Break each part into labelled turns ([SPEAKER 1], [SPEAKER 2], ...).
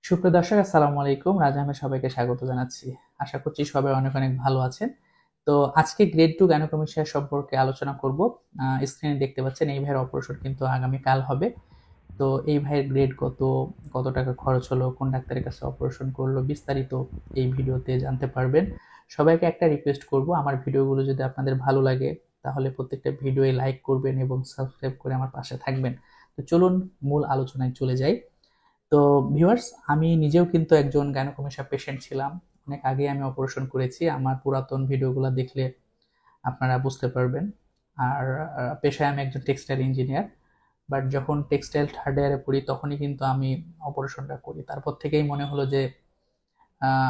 [SPEAKER 1] সুপ্রিয় দর্শক, আসসালামু আলাইকুম। রাজা আহমেদ সবাইকে স্বাগত জানাচ্ছি। আশা করছি সবাই অনেক অনেক ভালো আছেন। তো আজকে গ্রেড 2 গাইনোকমেশিয়া সম্পর্কে আলোচনা করব। স্ক্রিনে দেখতে পাচ্ছেন এই ভাইয়ের অপারেশন কিন্তু আগামীকাল হবে। তো এই ভাইয়ের গ্রেড কত, কত টাকা খরচ হলো, কোন ডাক্তারের কাছে অপারেশন করলো, বিস্তারিত এই ভিডিওতে জানতে পারবেন। সবাইকে একটা রিকোয়েস্ট করব, আমার ভিডিওগুলো যদি আপনাদের ভালো লাগে তাহলে প্রত্যেকটা ভিডিওয়ে লাইক করবেন এবং সাবস্ক্রাইব করে আমার পাশে থাকবেন। তো চলুন মূল আলোচনায় চলে যাই। তো ভিউয়ার্স, আমি নিজেও কিন্তু একজন গাইনোকমেশিয়া পেশেন্ট ছিলাম। অনেক আগে আমি অপারেশন করেছি। আমার পুরাতন ভিডিওগুলো দেখলে আপনারা বুঝতে পারবেন। আর পেশায় আমি একজন টেক্সটাইল ইঞ্জিনিয়ার। বাট যখন টেক্সটাইল থার্ড ইয়ারে পড়ি তখনই কিন্তু আমি অপারেশনটা করি। তারপর থেকেই মনে হলো যে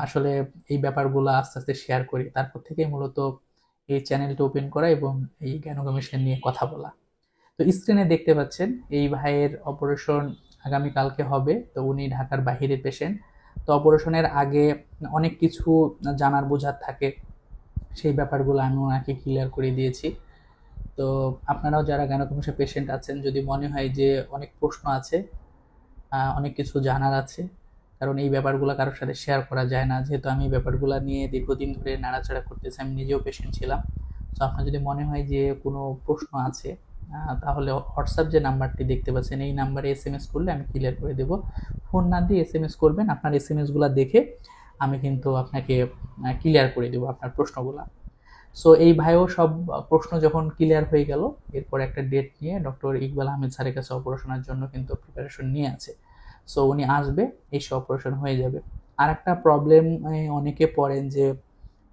[SPEAKER 1] আসলে এই ব্যাপারগুলো আস্তে আস্তে শেয়ার করি। তারপর থেকেই মূলত এই চ্যানেলটা ওপেন করা এবং এই গাইনোকমেশিয়া নিয়ে কথা বলা। তো স্ক্রিনে দেখতে পাচ্ছেন এই ভাইয়ের অপারেশন আগামীকালকে হবে। তো উনি ঢাকার বাহিরের পেশেন্ট। তো অপারেশনের আগে অনেক কিছু জানার বোঝার থাকে, সেই ব্যাপারগুলো আমি ওনাকে ক্লিয়ার করে দিয়েছি। তো আপনারাও যারা গাইনোকমেশিয়া পেশেন্ট আছেন, যদি মনে হয় যে অনেক প্রশ্ন আছে, অনেক কিছু জানার আছে, কারণ এই ব্যাপারগুলো কারোর সাথে শেয়ার করা যায় না, যেহেতু আমি এই ব্যাপারগুলো নিয়ে দীর্ঘদিন ধরে নাড়াচাড়া করতেছি, আমি নিজেও পেশেন্ট ছিলাম। তো আপনার যদি মনে হয় যে কোনো প্রশ্ন আছে, তাহলে হোয়াটসঅ্যাপ যে নাম্বারটি দেখতে পাচ্ছেন এই নাম্বারে SMS করলে আমি ক্লিয়ার করে দেব। ফোন না দিয়ে SMS করবেন, আপনার SMS গুলো দেখে আমি কিন্তু আপনাকে ক্লিয়ার করে দেবো আপনার প্রশ্নগুলো। সো এই ভাইও সব প্রশ্ন যখন ক্লিয়ার হয়ে গেল, এরপর একটা ডেট নিয়ে ডক্টর ইকবাল আহমেদ স্যারের কাছে অপারেশনের জন্য কিন্তু প্রিপারেশন নিয়ে আছে। সো উনি আসবে, এসে অপারেশন হয়ে যাবে। আর একটা প্রবলেম অনেকে পড়েন যে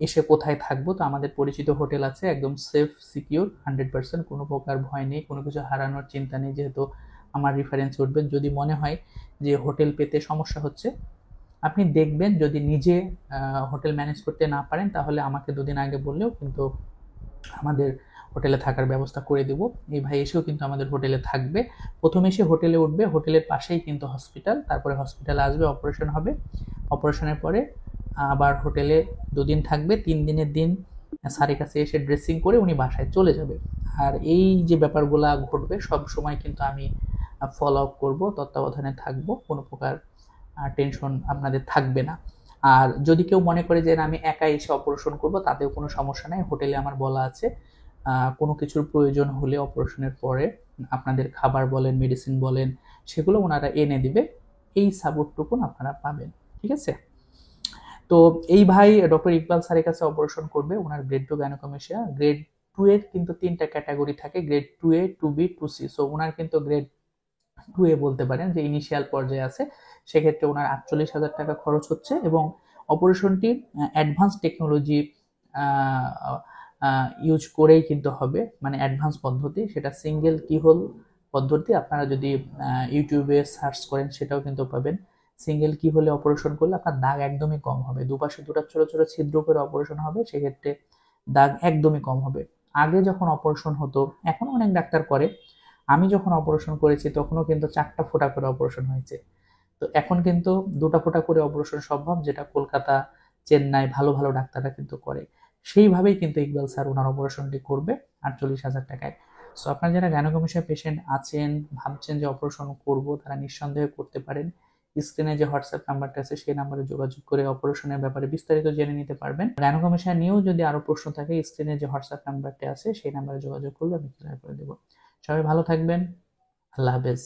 [SPEAKER 1] এসে কোথায় থাকবো। তো আমাদের পরিচিত হোটেল আছে, একদম সেফ সিকিউর 100%, কোনো প্রকার ভয় নেই, কোনো কিছু হারানোর চিন্তা নেই। যেহেতু আমার রেফারেন্স উঠবেন, যদি মনে হয় যে হোটেল পেতে সমস্যা হচ্ছে, আপনি দেখবেন যদি নিজে হোটেল ম্যানেজ করতে না পারেন তাহলে আমাকে 2 দিন আগে বললেও কিন্তু আমাদের হোটেলে থাকার ব্যবস্থা করে দেব। এই ভাই এসেও কিন্তু আমাদের হোটেলে থাকবে। প্রথমে এসে হোটেলে উঠবে, হোটেলের পাশেই কিন্তু হসপিটাল, তারপরে হসপিটালে আসবে, অপারেশন হবে। অপারেশনের পরে আবার হোটেলে 2 দিন থাকবে। 3 দিনের দিন স্যারের কাছে এসে ড্রেসিং করে উনি বাসায় চলে যাবে। আর এই যে ব্যাপারগুলা ঘটবে সব সময় কিন্তু আমি ফলো আপ করবো, তত্ত্বাবধানে থাকবো, কোনো প্রকার টেনশন আপনাদের থাকবে না। আর যদি কেউ মনে করে যে না আমি একাই এসে অপারেশন করব, তাতেও কোনো সমস্যা নাই। হোটেলে আমার বলা আছে কোনো কিছুর প্রয়োজন হলে অপারেশনের পরে আপনাদের খাবার বলেন, মেডিসিন বলেন, সেগুলো ওনারা এনে দিবে। এই সাপোর্টটুকুন আপনারা পাবেন। ঠিক আছে? তো এই ভাই ডক্টর ইকবাল স্যারের কাছে অপারেশন করবে। ওনার গ্রেড 2 গাইনোকমেশিয়া। গ্রেড 2 এর কিন্তু 3টা ক্যাটাগরি থাকে, grade 2A, 2B, 2C। So ওনার কিন্তু গ্রেড 2A বলতে পারেন যে ইনিশিয়াল পর্যায়ে আছে। সেক্ষেত্রে ওনার 48,000 টাকা খরচ হচ্ছে এবং অপারেশনটি অ্যাডভান্স টেকনোলজি ইউজ করেই কিন্তু হবে, মানে অ্যাডভান্স পদ্ধতি। সেটা সিঙ্গেল কিহোল পদ্ধতি। আপনারা যদি ইউটিউবে সার্চ করেন সেটাও কিন্তু পাবেন। সিঙ্গেল কি হলে অপারেশন করলে আপনার দাগ একদমই কম হবে। দুপাশে দুটা ছোট ছোট ছিদ্র করে অপারেশন হবে, সেক্ষেত্রে দাগ একদমই কম হবে। আগে যখন অপারেশন হতো, এখনো অনেক ডাক্তার করে, আমি যখন অপারেশন করেছি তখনও কিন্তু 4টা ফোঁটা করে অপারেশন হয়েছে। তো এখন কিন্তু 2টা ফোঁটা করে অপারেশন সম্ভব, যেটা কলকাতা, চেন্নাই ভালো ভালো ডাক্তাররা কিন্তু করে। সেইভাবেই কিন্তু ইকবাল স্যার ওনার অপারেশনটি করবে 48,000 টাকায়। সো আপনারা যারা গাইনোকমেশিয়া পেশেন্ট আছেন, ভাবছেন যে অপারেশন করব, তারা নিঃসন্দেহে করতে পারেন। স্ক্রিনে যে হোয়াটসঅ্যাপ নাম্বারটা আছে সেই নাম্বারে যোগাযোগ করে অপারেশনের ব্যাপারে বিস্তারিত জেনে নিতে পারবেন। গাইনোকমেশিয়া নিয়েও যদি আরো প্রশ্ন থাকে, স্ক্রিনে যে হোয়াটসঅ্যাপ নাম্বারটি আছে সেই নাম্বারে যোগাযোগ করলে আমি ক্লিয়ার করে দেবো। সবাই ভালো থাকবেন। আল্লাহ হাফেজ।